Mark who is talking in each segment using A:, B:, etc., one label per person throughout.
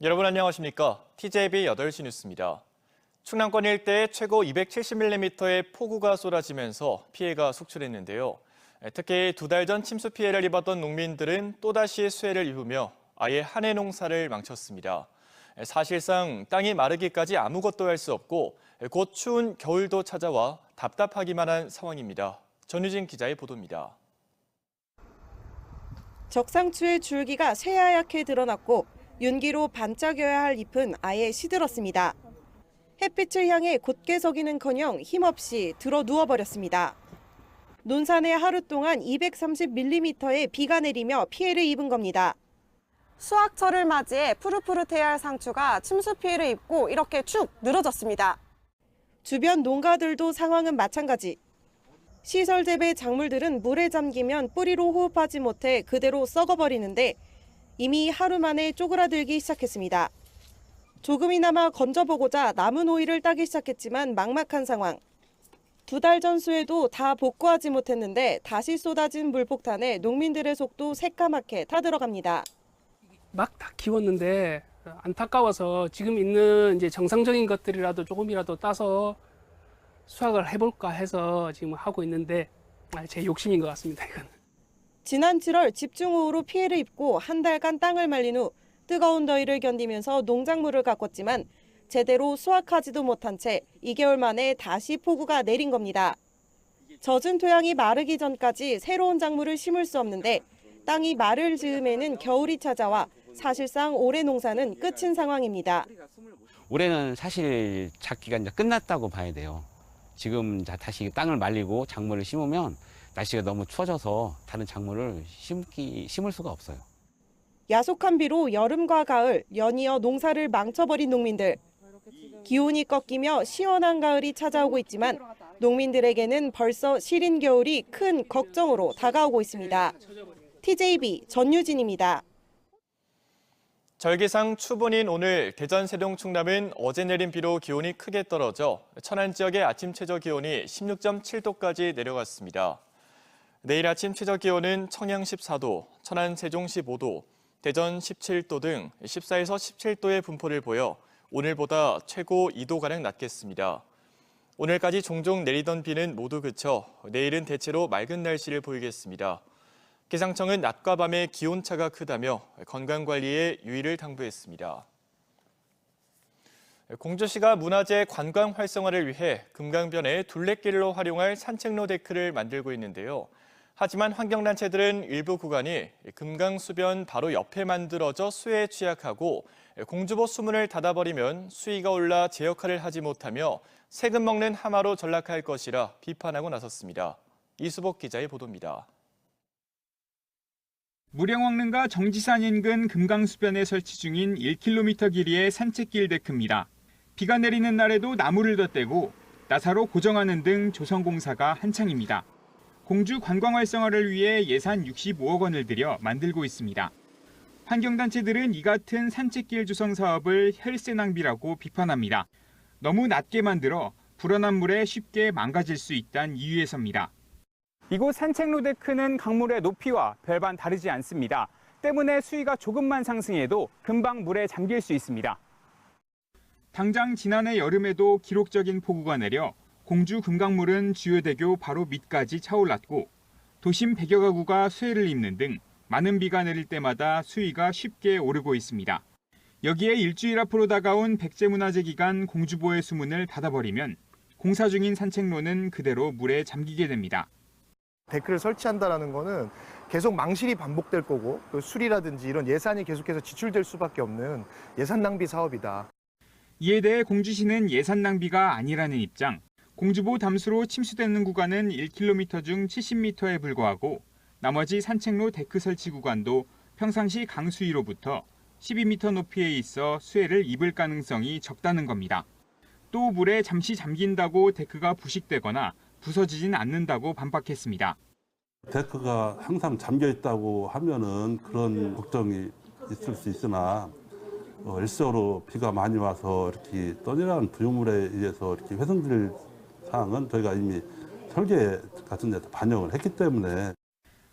A: 여러분 안녕하십니까? TJB 8시 뉴스입니다. 충남권 일대에 최고 270mm의 폭우가 쏟아지면서 피해가 속출했는데요. 특히 2달 전 침수 피해를 입었던 농민들은 또다시 수해를 입으며 아예 한 해 농사를 망쳤습니다. 사실상 땅이 마르기까지 아무것도 할 수 없고 곧 추운 겨울도 찾아와 답답하기만 한 상황입니다. 전유진 기자의 보도입니다.
B: 적상추의 줄기가 새하얗게 드러났고 윤기로 반짝여야 할 잎은 아예 시들었습니다. 햇빛을 향해 곧게 서기는커녕 힘없이 들어 누워버렸습니다. 논산에 하루 동안 230mm의 비가 내리며 피해를 입은 겁니다.
C: 수확철을 맞이해 푸릇푸릇해야 할 상추가 침수 피해를 입고 이렇게 축 늘어졌습니다.
B: 주변 농가들도 상황은 마찬가지. 시설 재배 작물들은 물에 잠기면 뿌리로 호흡하지 못해 그대로 썩어버리는데 이미 하루 만에 쪼그라들기 시작했습니다. 조금이나마 건져보고자 남은 오이를 따기 시작했지만 막막한 상황. 2달 전 수해도 다 복구하지 못했는데 다시 쏟아진 물폭탄에 농민들의 속도 새까맣게 타들어갑니다.
D: 막 다 키웠는데 안타까워서 지금 있는 이제 정상적인 것들이라도 조금이라도 따서 수확을 해볼까 해서 지금 하고 있는데 제 욕심인 것 같습니다, 이건.
B: 지난 7월 집중호우로 피해를 입고 한 달간 땅을 말린 후 뜨거운 더위를 견디면서 농작물을 가꿨지만 제대로 수확하지도 못한 채 2개월 만에 다시 폭우가 내린 겁니다. 젖은 토양이 마르기 전까지 새로운 작물을 심을 수 없는데 땅이 마를 즈음에는 겨울이 찾아와 사실상 올해 농사는 끝인 상황입니다.
E: 올해는 사실 작기가 이제 끝났다고 봐야 돼요. 지금 다시 땅을 말리고 작물을 심으면 날씨가 너무 추워져서 다른 작물을 심을 수가 없어요.
B: 야속한 비로 여름과 가을 연이어 농사를 망쳐버린 농민들. 기온이 꺾이며 시원한 가을이 찾아오고 있지만 농민들에게는 벌써 시린 겨울이 큰 걱정으로 다가오고 있습니다. TJB 전유진입니다.
A: 절기상 추분인 오늘 대전, 세동, 충남은 어제 내린 비로 기온이 크게 떨어져 천안 지역의 아침 최저 기온이 16.7도까지 내려갔습니다. 내일 아침 최저 기온은 청양 14도, 천안, 세종 15도, 대전 17도 등 14에서 17도의 분포를 보여 오늘보다 최고 2도가량 낮겠습니다. 오늘까지 종종 내리던 비는 모두 그쳐 내일은 대체로 맑은 날씨를 보이겠습니다. 기상청은 낮과 밤의 기온차가 크다며 건강관리에 유의를 당부했습니다. 공주시가 문화재 관광 활성화를 위해 금강변에 둘레길로 활용할 산책로 데크를 만들고 있는데요. 하지만 환경단체들은 일부 구간이 금강수변 바로 옆에 만들어져 수해에 취약하고 공주보 수문을 닫아버리면 수위가 올라 제 역할을 하지 못하며 세금 먹는 하마로 전락할 것이라 비판하고 나섰습니다. 이수복 기자의 보도입니다.
F: 무령왕릉과 정지산 인근 금강수변에 설치 중인 1km 길이의 산책길 데크입니다. 비가 내리는 날에도 나무를 덧대고 나사로 고정하는 등 조성공사가 한창입니다. 공주 관광 활성화를 위해 예산 65억 원을 들여 만들고 있습니다. 환경단체들은 이 같은 산책길 조성 사업을 혈세 낭비라고 비판합니다. 너무 낮게 만들어 불어난 물에 쉽게 망가질 수 있다는 이유에서입니다. 이곳 산책로 데크는 강물의 높이와 별반 다르지 않습니다. 때문에 수위가 조금만 상승해도 금방 물에 잠길 수 있습니다. 당장 지난해 여름에도 기록적인 폭우가 내려 공주 금강물은 주요대교 바로 밑까지 차올랐고 도심 100여 가구가 수해를 입는 등 많은 비가 내릴 때마다 수위가 쉽게 오르고 있습니다. 여기에 일주일 앞으로 다가온 백제문화재 기간 공주보의 수문을 닫아버리면 공사 중인 산책로는 그대로 물에 잠기게 됩니다.
G: 데크를 설치한다는 거는 계속 망실이 반복될 거고 또 수리라든지 이런 예산이 계속해서 지출될 수밖에 없는 예산 낭비 사업이다.
F: 이에 대해 공주시는 예산 낭비가 아니라는 입장. 공주보 담수로 침수되는 구간은 1km 중 70m에 불과하고 나머지 산책로 데크 설치 구간도 평상시 강수위로부터 12m 높이에 있어 수해를 입을 가능성이 적다는 겁니다. 또 물에 잠시 잠긴다고 데크가 부식되거나 부서지진 않는다고 반박했습니다.
H: 데크가 항상 잠겨 있다고 하면은 그런 걱정이 있을 수 있으나 일시적으로 비가 많이 와서 이렇게 떠내려가는 부유물에 의해서 이렇게 훼손될 사항은 저희가 이미 설계 같은 데서 반영을 했기 때문에.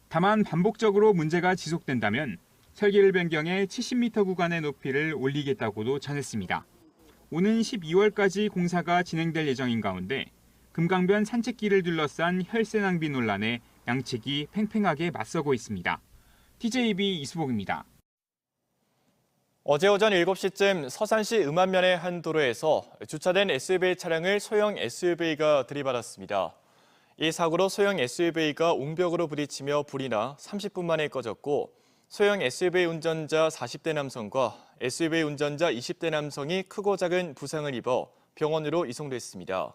F: 다만 반복적으로 문제가 지속된다면 설계를 변경해 70m 구간의 높이를 올리겠다고도 전했습니다. 오는 12월까지 공사가 진행될 예정인 가운데 금강변 산책길을 둘러싼 혈세 낭비 논란에 양측이 팽팽하게 맞서고 있습니다. TJB 이수복입니다.
A: 어제 오전 7시쯤 서산시 음안면의 한 도로에서 주차된 SUV 차량을 소형 SUV가 들이받았습니다. 이 사고로 소형 SUV가 옹벽으로 부딪히며 불이 나 30분 만에 꺼졌고 소형 SUV 운전자 40대 남성과 SUV 운전자 20대 남성이 크고 작은 부상을 입어 병원으로 이송됐습니다.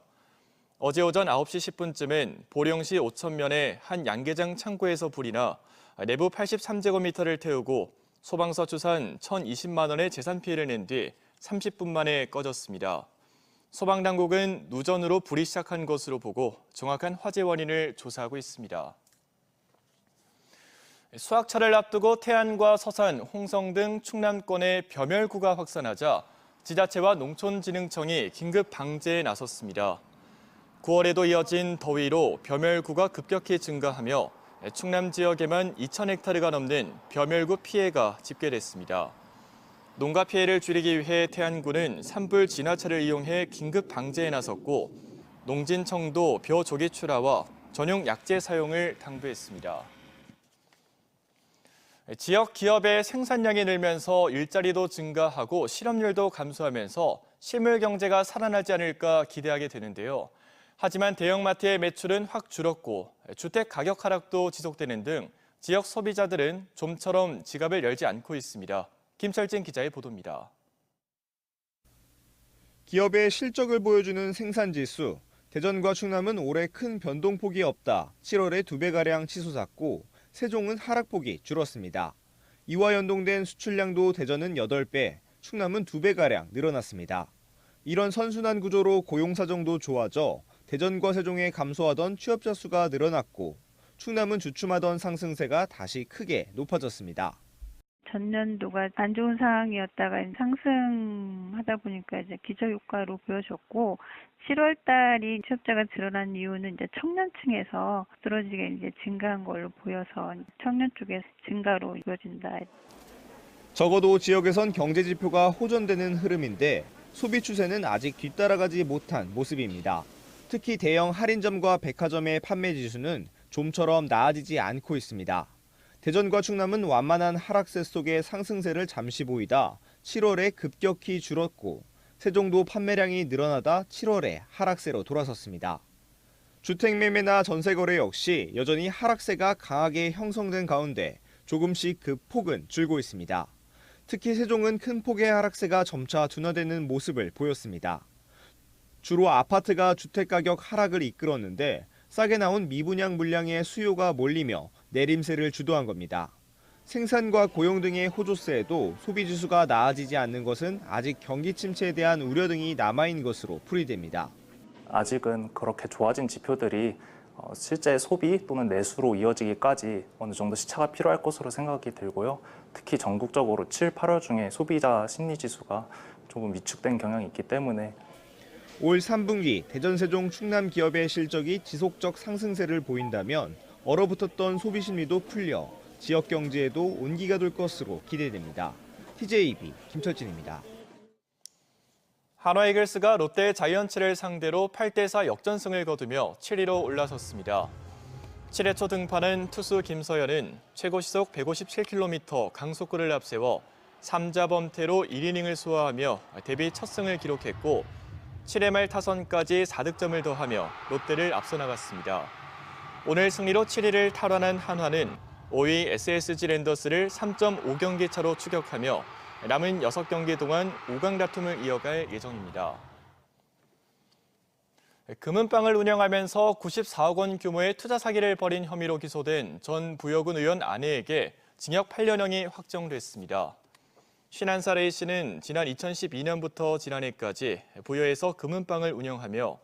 A: 어제 오전 9시 10분쯤엔 보령시 오천면의 한 양계장 창고에서 불이 나 내부 83제곱미터를 태우고 소방서 추산 1,020만 원의 재산 피해를 낸 뒤 30분 만에 꺼졌습니다. 소방당국은 누전으로 불이 시작한 것으로 보고 정확한 화재 원인을 조사하고 있습니다. 수학철을 앞두고 태안과 서산, 홍성 등 충남권에 벼멸구가 확산하자 지자체와 농촌진흥청이 긴급 방제에 나섰습니다. 9월에도 이어진 더위로 벼멸구가 급격히 증가하며 충남 지역에만 2,000헥타르가 넘는 벼멸구 피해가 집계됐습니다. 농가 피해를 줄이기 위해 태안군은 산불 진화차를 이용해 긴급 방제에 나섰고 농진청도 벼 조기 출하와 전용 약재 사용을 당부했습니다. 지역 기업의 생산량이 늘면서 일자리도 증가하고 실업률도 감소하면서 실물 경제가 살아나지 않을까 기대하게 되는데요. 하지만 대형마트의 매출은 확 줄었고 주택 가격 하락도 지속되는 등 지역 소비자들은 좀처럼 지갑을 열지 않고 있습니다. 김철진 기자의 보도입니다.
I: 기업의 실적을 보여주는 생산지수, 대전과 충남은 올해 큰 변동폭이 없다. 7월에 2배가량 치솟았고 세종은 하락폭이 줄었습니다. 이와 연동된 수출량도 대전은 8배, 충남은 2배가량 늘어났습니다. 이런 선순환 구조로 고용사정도 좋아져 대전과 세종에 감소하던 취업자 수가 늘어났고 충남은 주춤하던 상승세가 다시 크게 높아졌습니다.
J: 전년도가 안 좋은 상황이었다가 상승하다 보니까 이제 기저효과로 보여졌고 7월 달이 취업자가 늘어난 이유는 이제 청년층에서 두드러지게 이제 증가한 걸로 보여서 청년 쪽에 증가로 이어진다.
I: 적어도 지역에선 경제 지표가 호전되는 흐름인데 소비 추세는 아직 뒤따라가지 못한 모습입니다. 특히 대형 할인점과 백화점의 판매 지수는 좀처럼 나아지지 않고 있습니다. 대전과 충남은 완만한 하락세 속에 상승세를 잠시 보이다 7월에 급격히 줄었고 세종도 판매량이 늘어나다 7월에 하락세로 돌아섰습니다. 주택 매매나 전세 거래 역시 여전히 하락세가 강하게 형성된 가운데 조금씩 그 폭은 줄고 있습니다. 특히 세종은 큰 폭의 하락세가 점차 둔화되는 모습을 보였습니다. 주로 아파트가 주택가격 하락을 이끌었는데 싸게 나온 미분양 물량의 수요가 몰리며 내림세를 주도한 겁니다. 생산과 고용 등의 호조세에도 소비지수가 나아지지 않는 것은 아직 경기 침체에 대한 우려 등이 남아있는 것으로 풀이됩니다.
K: 아직은 그렇게 좋아진 지표들이 실제 소비 또는 내수로 이어지기까지 어느 정도 시차가 필요할 것으로 생각이 들고요. 특히 전국적으로 7, 8월 중에 소비자 심리지수가 조금 위축된 경향이 있기 때문에
I: 올 3분기 대전, 세종, 충남 기업의 실적이 지속적 상승세를 보인다면 얼어붙었던 소비 심리도 풀려 지역 경제에도 온기가 돌 것으로 기대됩니다. TJB 김철진입니다.
A: 한화 이글스가 롯데 자이언츠를 상대로 8대4 역전승을 거두며 7위로 올라섰습니다. 7회 초 등판한 투수 김서현은 최고 시속 157km 강속구를 앞세워 3자 범퇴로 1이닝을 소화하며 데뷔 첫 승을 기록했고 7회 말 타선까지 4득점을 더하며 롯데를 앞서 나갔습니다. 오늘 승리로 7위를 탈환한 한화는 5위 SSG 랜더스를 3.5경기 차로 추격하며 남은 6경기 동안 5강 다툼을 이어갈 예정입니다. 금은방을 운영하면서 94억 원 규모의 투자 사기를 벌인 혐의로 기소된 전 부여군 의원 아내에게 징역 8년형이 확정됐습니다. 51살 A씨는 지난 2012년부터 지난해까지 부여에서 금은방을 운영하며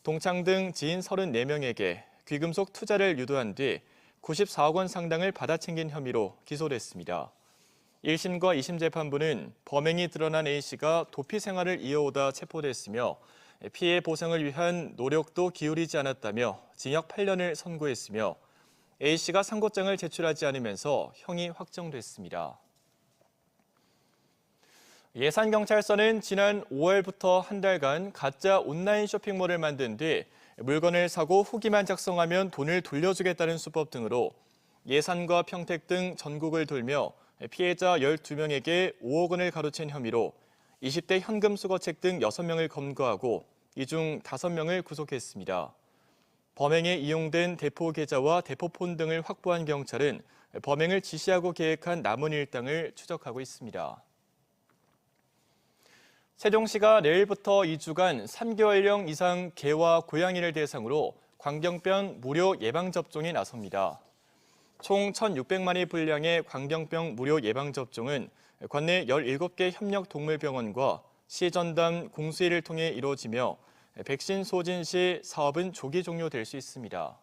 A: 동창 등 지인 34명에게 귀금속 투자를 유도한 뒤 94억 원 상당을 받아챙긴 혐의로 기소됐습니다. 1심과 2심 재판부는 범행이 드러난 A씨가 도피 생활을 이어오다 체포됐으며 피해 보상을 위한 노력도 기울이지 않았다며 징역 8년을 선고했으며 A씨가 상고장을 제출하지 않으면서 형이 확정됐습니다. 예산경찰서는 지난 5월부터 한 달간 가짜 온라인 쇼핑몰을 만든 뒤 물건을 사고 후기만 작성하면 돈을 돌려주겠다는 수법 등으로 예산과 평택 등 전국을 돌며 피해자 12명에게 5억 원을 가로챈 혐의로 20대 현금 수거책 등 6명을 검거하고 이 중 5명을 구속했습니다. 범행에 이용된 대포 계좌와 대포폰 등을 확보한 경찰은 범행을 지시하고 계획한 남은 일당을 추적하고 있습니다. 세종시가 내일부터 2주간 3개월령 이상 개와 고양이를 대상으로 광견병 무료 예방접종에 나섭니다. 총 1,600마리 분량의 광견병 무료 예방접종은 관내 17개 협력동물병원과 시전담 공수위를 통해 이루어지며 백신 소진 시 사업은 조기 종료될 수 있습니다.